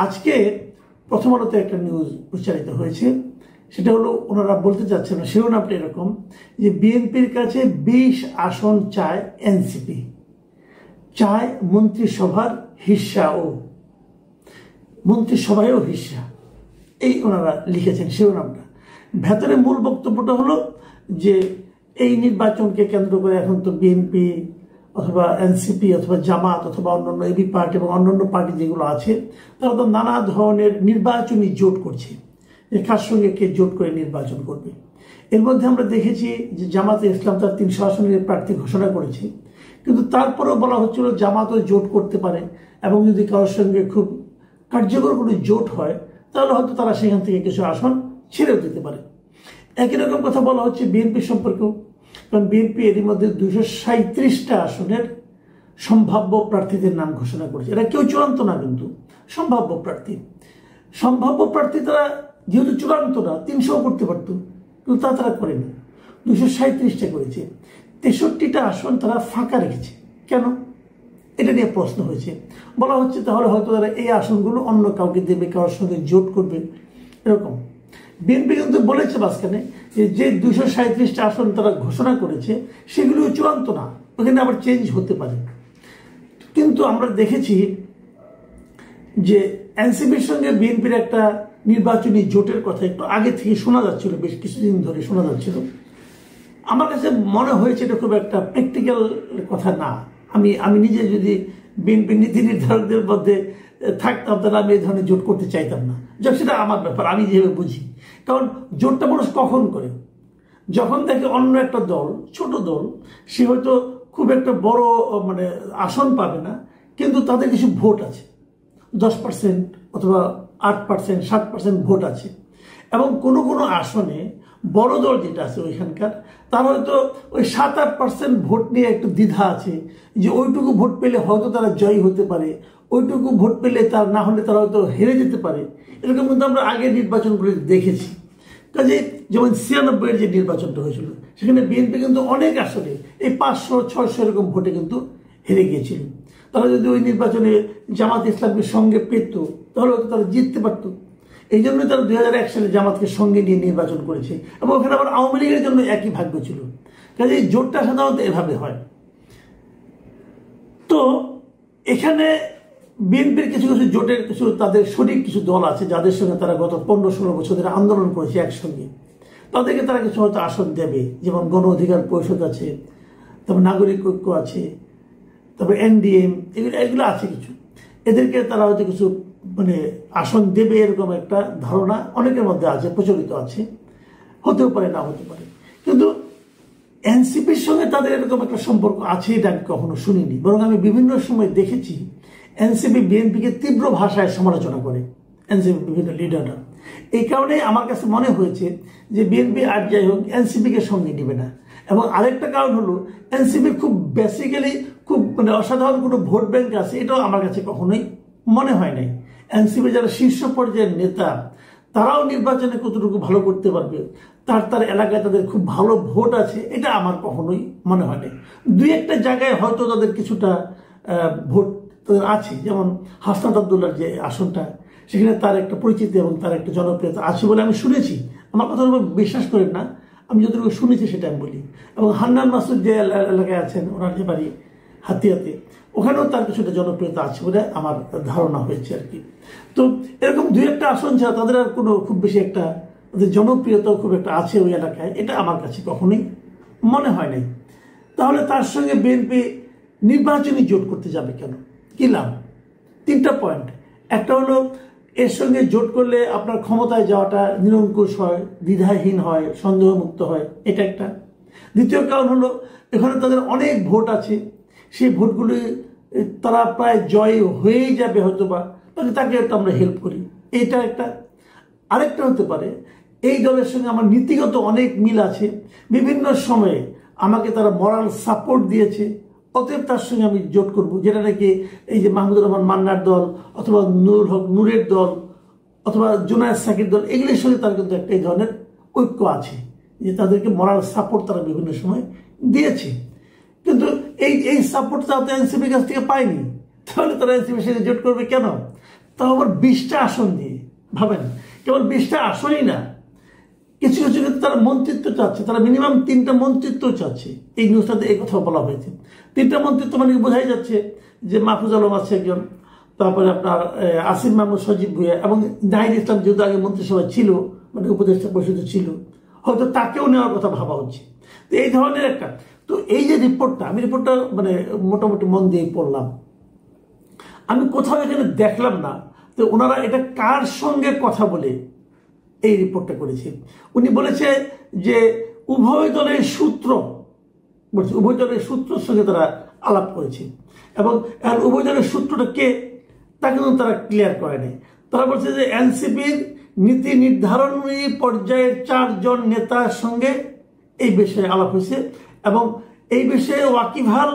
আজকে প্রথম আলোতে একটা নিউজ প্রচারিত হয়েছে, সেটা হলো ওনারা বলতে চাচ্ছেন, শিরোনামটা এরকম যে বিএনপির কাছে 20 আসন চায় এনসিপি, চায় মন্ত্রিসভার হিস্সাও, মন্ত্রিসভায়ও হিস্সা, এই ওনারা লিখেছেন শিরোনামটা। ভেতরে মূল বক্তব্যটা হলো যে এই নির্বাচনকে কেন্দ্র করে এখন তো বিএনপি অথবা এনসিপি অথবা জামাত অথবা অন্যান্য এবি পার্টি এবং অন্যান্য পার্টি যেগুলো আছে তারা তো নানা ধরনের নির্বাচনী জোট করছে, যে কার সঙ্গে কে জোট করে নির্বাচন করবে। এর মধ্যে আমরা দেখেছি যে জামাতে ইসলাম তার 300 আসনের প্রার্থী ঘোষণা করেছে, কিন্তু তারপরেও বলা হচ্ছিল জামাতও জোট করতে পারে এবং যদি কারোর সঙ্গে খুব কার্যকর কোনো জোট হয় তাহলে হয়তো তারা সেখান থেকে কিছু আসন ছেড়েও দিতে পারে। একই রকম কথা বলা হচ্ছে বিএনপি সম্পর্কেও, কারণ বিএনপি এর মধ্যে 237টা আসনের সম্ভাব্য প্রার্থীদের নাম ঘোষণা করেছে। এটা কেউ চূড়ান্ত না, কিন্তু সম্ভাব্য প্রার্থী তারা যেহেতু চূড়ান্ত না, 300 করতে পারতো, কিন্তু তা তারা করেনি, 237টা করেছে। 63টা আসন তারা ফাঁকা রেখেছে। কেন? এটা নিয়ে প্রশ্ন হয়েছে। বলা হচ্ছে তাহলে হয়তো তারা এই আসনগুলো অন্য কাউকে দেবে, কারোর সঙ্গে জোট করবে, এরকম। বিএনপি কিন্তু বলেছে মাঝখানে যে 237টা আসন তারা ঘোষণা করেছে সেগুলো চূড়ান্ত না, ওখানে আবার চেঞ্জ হতে পারে। কিন্তু আমরা দেখেছি যে এনসিপির সঙ্গে বিএনপির একটা নির্বাচনী জোটের কথা একটু আগে থেকে শোনা যাচ্ছিল, বেশ কিছুদিন ধরে শোনা যাচ্ছিল। আমার কাছে মনে হয়েছে এটা খুব একটা প্র্যাকটিক্যাল কথা না। আমি নিজে যদি বিএনপি নীতি নির্ধারকদের মধ্যে থাকতাম তাহলে আমি এই ধরনের জোট করতে চাইতাম না। যখন সেটা আমার ব্যাপার, আমি যেভাবে বুঝি। কারণ জোটটা মানুষ কখন করে? যখন দেখে অন্য একটা দল, ছোট দল, সে হয়তো খুব একটা বড় আসন পাবে না, কিন্তু তাদের কিছু ভোট আছে, 10% অথবা 8%, 7% ভোট আছে, এবং কোনো কোনো আসনে বড় দল যেটা আছে ওইখানকার তার হয়তো ওই 7-8% ভোট নিয়ে একটু দ্বিধা আছে, যে ওইটুকু ভোট পেলে হয়তো তারা জয়ী হতে পারে, ওইটুকু ভোট পেলে তার না হলে তারা হয়তো হেরে যেতে পারে। এরকম কিন্তু আমরা আগের নির্বাচনগুলি দেখেছি। কাজে যেমন 96-এর যে নির্বাচনটা হয়েছিল সেখানে বিএনপি কিন্তু অনেক আসনে এই 500-600 এরকম ভোটে কিন্তু হেরে গিয়েছিল। তারা যদি ওই নির্বাচনে জামাত ইসলামকে সঙ্গে পেত তাহলে হয়তো তারা জিততে পারত। এই জন্যই তারা 2001 সালে জামাতকে সঙ্গে নিয়ে নির্বাচন করেছে, এবং ওখানে আবার আওয়ামী লীগের জন্য একই ভাগ্য ছিল। কাজে এই জোটটা সাধারণত এভাবে হয়। তো এখানে বিএনপির কিছু কিছু জোটের কিছু তাদের শরিক কিছু দল আছে যাদের সঙ্গে তারা গত 15-16 বছর ধরে আন্দোলন করেছে একসঙ্গে, তাদেরকে তারা কিছু হয়তো আসন দেবে। যেমন গণ অধিকার পরিষদ আছে, তারপর নাগরিক ঐক্য আছে, তারপর এনডিএম, এগুলো আছে কিছু। এদেরকে তারা হয়তো কিছু আসন দেবে, এরকম একটা ধারণা অনেকের মধ্যে আছে, প্রচলিত আছে। হতেও পারে, না হতে পারে। কিন্তু এনসিপির সঙ্গে তাদের এরকম একটা সম্পর্ক আছে এটা আমি কখনো শুনিনি, বরং আমি বিভিন্ন সময় দেখেছি এনসিপি বিএনপিকে তীব্র ভাষায় সমালোচনা করে, এনসিপি বিভিন্ন লিডাররা। এই কারণে আমার কাছে মনে হয়েছে যে বিএনপি আর যাই হোক এনসিপিকে সঙ্গে নেবে না। এবং আরেকটা কারণ হলো এনসিপির খুব বেসিক্যালি খুব অসাধারণ কোনো ভোট ব্যাংক আছে, এটাও আমার কাছে কখনোই মনে হয় নাই। এনসিপি যারা শীর্ষ পর্যায়ের নেতা তারাও নির্বাচনে কতটুকু ভালো করতে পারবে, তার এলাকায় তাদের খুব ভালো ভোট আছে, এটা আমার কখনোই মনে হয় নাই। 2-1টা জায়গায় হয়তো তাদের কিছুটা ভোট আছে, যেমন হাসনাত আব্দুল্লাহর যে আসনটা, সেখানে তার একটা পরিচিতি এবং তার একটা জনপ্রিয়তা আছে বলে আমি শুনেছি। আমার কথা বিশ্বাস করেন না, আমি যতটুকু শুনেছি সেটা আমি বলি। এবং হান্নান মাসুদ যে এলাকায় আছেন, ওনার যে বাড়ি হাতিয়াতে, ওখানেও তার কিছুটা জনপ্রিয়তা আছে বলে আমার ধারণা হয়েছে আর কি। তো এরকম 2-1টা আসন ছাড়া তাদের আর কোনো খুব বেশি একটা তাদের জনপ্রিয়তাও খুব একটা আছে ওই এলাকায়, এটা আমার কাছে কখনোই মনে হয় নাই। তাহলে তার সঙ্গে বিএনপি নির্বাচনী জোট করতে যাবে কেন? কি লাভ? 3টা পয়েন্ট। একটা হলো এর সঙ্গে জোট করলে আপনার ক্ষমতায় যাওয়াটা নিরঙ্কুশ হয়, দ্বিধাহীন হয়, সন্দেহমুক্ত হয়, এটা একটা। দ্বিতীয় কারণ হলো এখানে তাদের অনেক ভোট আছে, সেই ভোটগুলি তারা প্রায় জয় হয়েই যাবে হয়তোবা, তাহলে তাকে একটু আমরা হেল্প করি, এইটা একটা। আরেকটা হতে পারে এই দলের সঙ্গে আমার নীতিগত অনেক মিল আছে, বিভিন্ন সময়ে আমাকে তারা মরাল সাপোর্ট দিয়েছে, অতএব তার সঙ্গে আমি জোট করব। যেটা নাকি এই যে মাহমুদুর রহমান মান্নার দল অথবা নুরুল হক নূরের দল অথবা জুনায়েদ সাকির দল, এগুলির সঙ্গে তার কিন্তু একটা এই ধরনের ঐক্য আছে, যে তাদেরকে মরাল সাপোর্ট তারা বিভিন্ন সময় দিয়েছে। কিন্তু এই সাপোর্ট তারা তো এনসিপির কাছ থেকে পায়নি, তাহলে তারা এনসিপির সঙ্গে জোট করবে কেন? তাও আবার 20টা আসন দিয়ে। ভাবেন, কেবল 20টা আসনই না, কিছু কিছু ক্ষেত্রে তারা মন্ত্রিত্ব চাচ্ছে, তারা মিনিমাম 3টা মন্ত্রিত্ব চাচ্ছে। এই নিউজটাতে এই কথা বলা হয়েছে। 3টা মন্ত্রিত্ব মানে বোঝাই যাচ্ছে যে মাহফুজ আলম আছে একজন, তারপরে আপনার আসিফ মাহমুদ, সজীব ভুঁইয়া এবং নাহিদ ইসলাম যেহেতু আগে মন্ত্রিসভা ছিল, মানে উপদেষ্টা পরিষদে ছিল, হয়তো তাকেও নেওয়ার কথা ভাবা হচ্ছে। তো এই ধরনের একটা, তো এই যে রিপোর্টটা, আমি রিপোর্টটা মানে মোটামুটি মন দিয়ে পড়লাম, আমি কোথাও এখানে দেখলাম না তো ওনারা এটা কার সঙ্গে কথা বলে এই রিপোর্টটা করেছে। উনি বলেছে যে উভয় দলের সূত্র, বলছে উভয় দলের সূত্রের সঙ্গে তারা আলাপ করেছে, এবং উভয় দলের সূত্রটা কে তা কিন্তু তারা ক্লিয়ার করেনি। তারা বলছে যে এনসিপির নীতি নির্ধারণী পর্যায়ের 4 জন নেতার সঙ্গে এই বিষয়ে আলাপ হয়েছে, এবং এই বিষয়ে ওয়াকিবহাল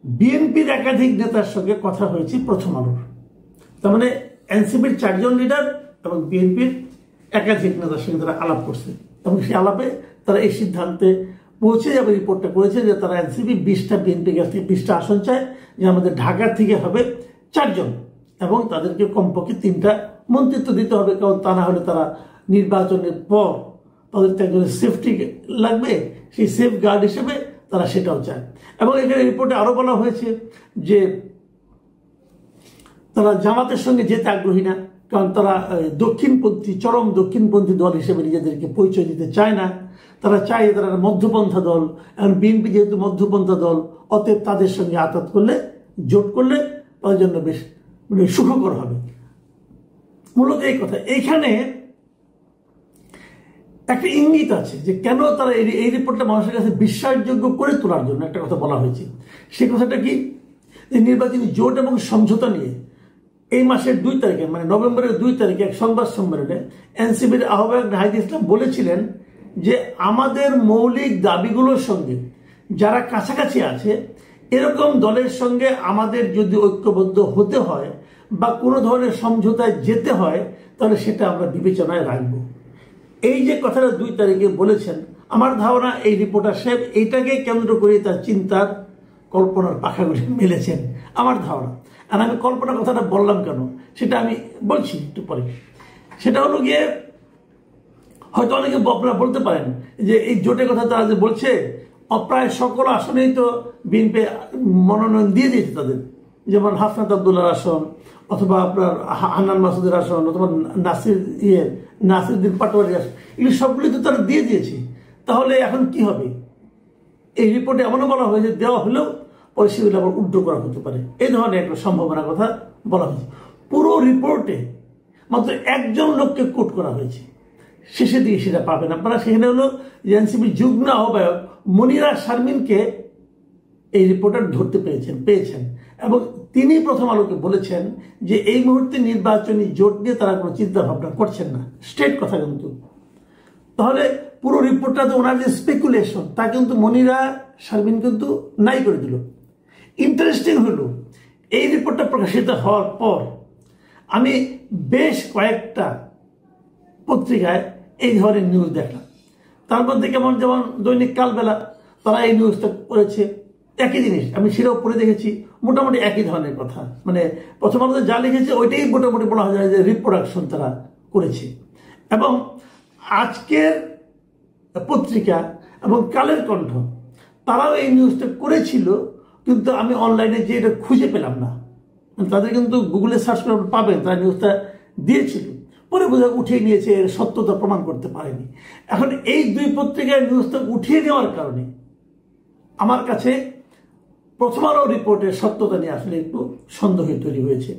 বিএনপির একাধিক নেতার সঙ্গে কথা হয়েছে প্রথম আলোর। তার মানে এনসিপির 4 জন লিডার এবং বিএনপির একাধিক নেতার সঙ্গে তারা আলাপ করছে, এবং সেই আলাপে তারা এই সিদ্ধান্তে পৌঁছে যাবে, রিপোর্টটা করেছে যে তারা এনসিপি 20টা, বিএনপি কাছ থেকে 20টা আসন চায়, যে আমাদের ঢাকার থেকে হবে 4 জন, এবং তাদেরকে কমপক্ষে 3টা মন্ত্রিত্ব দিতে হবে, কারণ তা না হলে তারা নির্বাচনের পর তাদের তো একজনের সেফটি লাগবে, সেই সেফ গার্ড হিসেবে তারা সেটাও চায়। এবং এখানে রিপোর্টে আরো বলা হয়েছে যে তারা জামাতের সঙ্গে যেতে আগ্রহী না, কারণ তারা দক্ষিণপন্থী, চরম দক্ষিণপন্থী দল হিসেবে নিজেদেরকে পরিচয় দিতে চায় না। তারা চায় তারা মধ্যপন্থা দল, এবং বিএনপি যেহেতু মধ্যপন্থা দল, অতএব তাদের সঙ্গে আতাত করলে, জোট করলে তাদের জন্য বেশ মানে সুখকর হবে। মূলত এই কথা। এইখানে একটা ইঙ্গিত আছে যে কেন তারা এই রিপোর্টটা মানুষের কাছে বিশ্বাসযোগ্য করে তোলার জন্য একটা কথা বলা হয়েছে। সেই কথাটা কি, যে নির্বাচনী জোট এবং সমঝোতা নিয়ে এই মাসের 2 তারিখে, মানে নভেম্বরের 2 তারিখে এক সংবাদ সম্মেলনে এনসিপির আহ্বায়ক নাহিদ ইসলাম বলেছিলেন যে আমাদের মৌলিক দাবিগুলোর সঙ্গে যারা কাছাকাছি আছে এরকম দলের সঙ্গে আমাদের যদি ঐক্যবদ্ধ হতে হয় বা কোনো ধরনের সমঝোতায় যেতে হয়, তাহলে সেটা আমরা বিবেচনায় রাখবো। এই যে কথাটা 2 তারিখে বলেছেন, আমার ধারণা এই রিপোর্টার সাহেব এইটাকে কেন্দ্র করে তার চিন্তার কল্পনার পাখাগুলি মেলেছেন, আমার ধারণা। আর আমি কল্পনার কথাটা বললাম কেন সেটা আমি বলছি একটু পরে। সেটা হলো গিয়ে, হয়তো অনেকে আপনারা বলতে পারেন যে এই জোটের কথা তারা যে বলছে, প্রায় সকল আসনেই তো বিএনপি মনোনয়ন দিয়ে দিয়েছে তাদের, যেমন হাসনাত আব্দুল্লাহর আসন, অথবা আপনার হান্নান মাসুদের আসন, অথবা নাসিরউদ্দিন পাটোয়ারির আসন, এগুলি সবগুলি তো তারা দিয়ে দিয়েছে। তাহলে এখন কি হবে? এই রিপোর্টে এমনও বলা হয়েছে দেওয়া হলেও পরে সেগুলো আবার উল্টো করা হতে পারে, এই ধরনের একটা সম্ভাবনার কথা বলা হয়েছে। পুরো রিপোর্টে মাত্র 1 জন লোককে কোট করা হয়েছে, শেষে দিয়ে সেটা পাবেন আপনারা। সেখানে হলো এনসিপির যুগ্ম আহ্বায়ক মনিরা শারমিনকে এই রিপোর্টার ধরতে পেয়েছেন, এবং তিনি প্রথম আলোকে বলেছেন যে এই মুহূর্তে নির্বাচনী জোট নিয়ে তারা কোনো চিন্তা ভাবনা করছেন না, স্ট্রেট কথা কিন্তু। তাহলে পুরো রিপোর্টটা তো ওনার যে স্পেকুলেশন তা কিন্তু মনিরা শারমিন কিন্তু নাই করে দিল। ইন্টারেস্টিং হলো, এই রিপোর্টটা প্রকাশিত হওয়ার পর আমি বেশ কয়েকটা পত্রিকায় এই ধরনের নিউজ দেখলাম। তার মধ্যে যেমন দৈনিক কালবেলা তারা এই নিউজটা করেছে, একই জিনিস আমি সেটাও পড়ে দেখেছি, মোটামুটি একই ধরনের কথা। মানে প্রথম আলোতে যা লিখেছে ওইটাই মোটামুটি বলা যায় যে রিপ্রোডাকশন তারা করেছে। এবং আজকের পত্রিকা এবং কালের কণ্ঠ তারাও এই নিউজটা করেছিল, কিন্তু আমি অনলাইনে যে এটা খুঁজে পেলাম না। তাদের কিন্তু গুগলে সার্চ করে পাবেন, তারা নিউজটা দিয়েছিল, পরে বোধহয় উঠিয়ে নিয়েছে, এর সত্যতা প্রমাণ করতে পারেনি। এখন এই 2 পত্রিকায় নিউজটা উঠিয়ে নেওয়ার কারণে আমার কাছে প্রথম আলো রিপোর্টের সত্যতা নিয়ে আসলে একটু সন্দেহ তৈরি হয়েছে।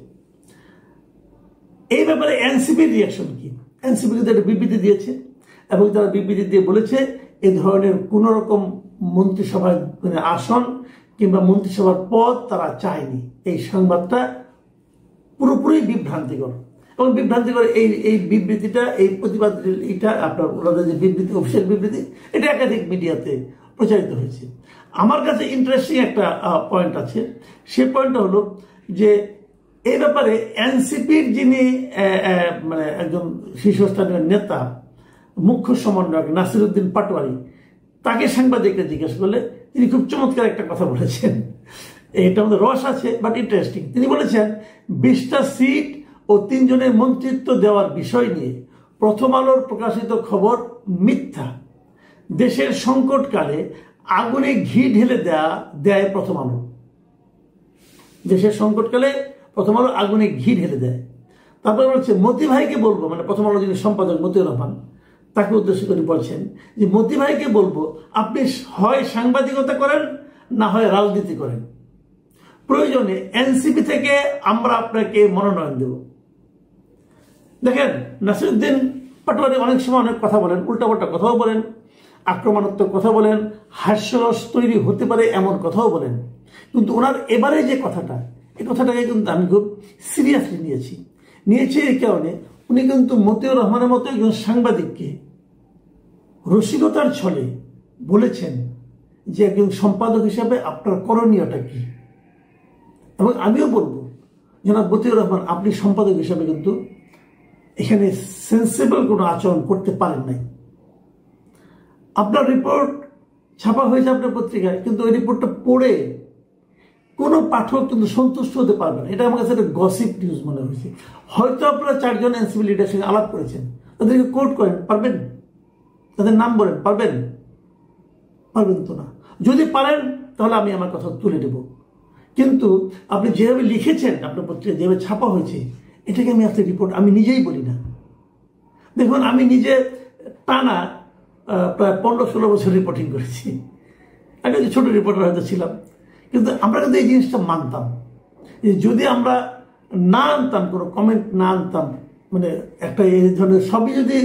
এই ব্যাপারে এনসিপির রিয়াকশন কি? এনসিপি কিন্তু একটা বিবৃতি দিয়েছে, এবং তারা বিবৃতি দিয়ে বলেছে এ ধরনের কোন রকম মন্ত্রিসভার আসন কিংবা মন্ত্রিসভার পদ তারা চায়নি। এই সংবাদটা পুরোপুরি বিভ্রান্তিকর, এবং বিভ্রান্তিকর এই বিবৃতিটা, এই প্রতিবাদ, এটা আপনার ওনাদের যে বিবৃতি, অফিসিয়াল বিবৃতি, এটা একাধিক মিডিয়াতে প্রচারিত হয়েছে। আমার কাছে ইন্টারেস্টিং একটা পয়েন্ট আছে, সে পয়েন্টটা হলো যে এই ব্যাপারে এনসিপির যিনি মানে একজন শীর্ষস্থানীয় নেতা, মুখ্য সমন্বয়ক নাসিরউদ্দিন পাটোয়ারি, তাকে সাংবাদিকরা জিজ্ঞেস করলে তিনি খুব চমৎকার একটা কথা বলেছেন। এটা আমাদের রস আছে, বাট ইন্টারেস্টিং। তিনি বলেছেন 20টা সিট ও 3 জনের মন্ত্রিত্ব দেওয়ার বিষয় নিয়ে প্রথম আলোর প্রকাশিত খবর মিথ্যা। দেশের সংকটকালে আগুনে ঘি ঢেলে দেয় প্রথম আলো। দেশের সংকটকালে প্রথম আলো আগুনে ঘি ঢেলে দেয়। তারপরে বলছে মতি ভাইকে বলবো, মানে প্রথম আলো যিনি সম্পাদক মতিউর রহমান, তাকে উদ্দেশ্য করে বলছেন যে মতি ভাইকে বলবো, আপনি হয় সাংবাদিকতা করেন না হয় রাজনীতি করেন, প্রয়োজনে এনসিপি থেকে আমরা আপনাকে মনোনয়ন দেব। দেখেন, নাসিরউদ্দিন পাটোয়ারি অনেক সময় অনেক কথা বলেন, উল্টাপাল্টা কথাও বলেন, আক্রমণাত্মক কথা বলেন, হাস্যরস তৈরি হতে পারে এমন কথাও বলেন। কিন্তু ওনার এবারে যে কথাটা, এই কথাটাকে কিন্তু আমি খুব সিরিয়াসলি নিয়েছি এই কারণে উনি কিন্তু মতিউর রহমানের মতো একজন সাংবাদিককে রসিকতার ছলে বলেছেন যে একজন সম্পাদক হিসাবে আপনার করণীয়টা কি। এবং আমিও বলবো জনাব মতিউর রহমান, আপনি সম্পাদক হিসাবে কিন্তু এখানে সেন্সিবল কোনো আচরণ করতে পারেন নাই। আপনার রিপোর্ট ছাপা হয়েছে আপনার পত্রিকায়, কিন্তু ওই রিপোর্টটা পড়ে কোনো পাঠক কিন্তু সন্তুষ্ট হতে পারবে না। এটা আমার কাছে একটা গসিপ নিউজ মনে হয়েছে। হয়তো আপনারা 4 জন এনসিপি লিডারের সঙ্গে আলাপ করেছেন, তাদেরকে কোর্ট করেন, পারবেন? তাদের নাম বলেন, পারবেন তো না। যদি পারেন তাহলে আমি আমার কথা তুলে দেব। কিন্তু আপনি যেভাবে লিখেছেন, আপনার পত্রিকা যেভাবে ছাপা হয়েছে, এটাকে আমি আজকে রিপোর্ট আমি নিজেই বলি না। দেখুন, আমি নিজে টানা প্রায় 15-16 বছর রিপোর্টিং করেছি। একটা ছোট রিপোর্টার হয়তো ছিলাম, কিন্তু আমরা কিন্তু এই জিনিসটা মানতাম যে যদি আমরা না আনতাম, কোনো কমেন্ট না আনতাম, মানে একটা এই ধরনের সবই যদি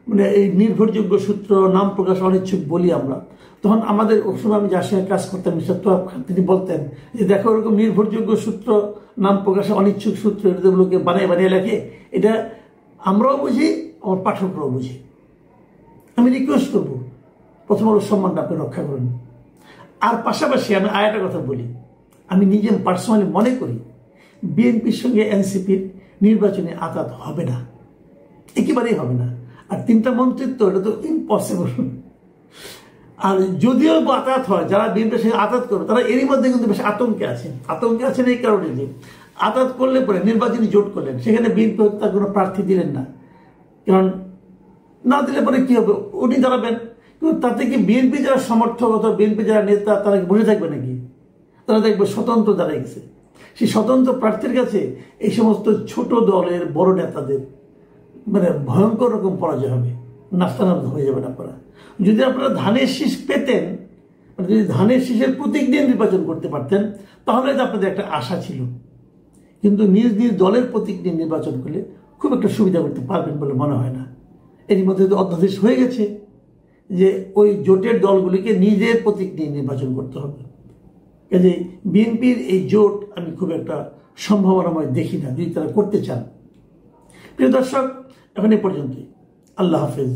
মানে এই নির্ভরযোগ্য সূত্র, নাম প্রকাশ অনিচ্ছুক বলি আমরা, তখন আমাদের ওই সময় আমি যার সঙ্গে কাজ করতাম মিস্টার তোয়াব খান, তিনি বলতেন যে দেখো, ওরকম নির্ভরযোগ্য সূত্র, নাম প্রকাশে অনিচ্ছুক সূত্র, এগুলোকে বানিয়ে লেখে, এটা আমরাও বুঝি, আমার পাঠকরাও বুঝি। আমি রিকোয়েস্ট করবো প্রথম আলোর সম্মানটা আপনি রক্ষা করুন। আর পাশাপাশি আমি আরেকটা কথা বলি, আমি নিজে পার্সোনালি মনে করি বিএনপির সঙ্গে এনসিপির নির্বাচনে আঘাত হবে না, একেবারেই হবে না। আর 3টা মন্ত্রিত্ব, এটা তো ইম্পসিবল। আর যদিও আঘাত হয়, যারা বিএনপির সঙ্গে আঘাত করবে তারা এরই মধ্যে কিন্তু বেশ আতঙ্কে আছেন এই কারণে যে আঘাত করলে পরে নির্বাচনী জোট করলেন, সেখানে বিএনপি তার কোনো প্রার্থী দিলেন না, কারণ না দিলে পরে কি হবে, উনি দাঁড়াবেন। কিন্তু তাতে কি বিএনপি যারা সমর্থক অথবা বিএনপি যারা নেতা, তারা কি বসে থাকবে নাকি? তারা দেখবে স্বতন্ত্র দাঁড়িয়ে গেছে। সেই স্বতন্ত্র প্রার্থীর কাছে এই সমস্ত ছোট দলের বড় নেতাদের মানে ভয়ঙ্কর রকম পরাজয় হবে, নাস্তানাবুদ হয়ে যাবেন আপনারা। যদি আপনারা ধানের শীষ পেতেন, যদি ধানের শীষের প্রতীক নিয়ে নির্বাচন করতে পারতেন, তাহলে আপনাদের একটা আশা ছিল। কিন্তু নিজ দলের প্রতীক নিয়ে নির্বাচন করলে খুব একটা সুবিধা করতে পারবেন বলে মনে হয় না। এর মধ্যে তো অধ্যাদেশ হয়ে গেছে যে ওই জোটের দলগুলিকে নিজের প্রতীক নিয়ে নির্বাচন করতে হবে। কাজে বিএনপির এই জোট আমি খুব একটা সম্ভাবনাময় দেখি না, যদি তারা করতে চান। প্রিয় দর্শক, এখন এ পর্যন্তই। আল্লাহ হাফেজ।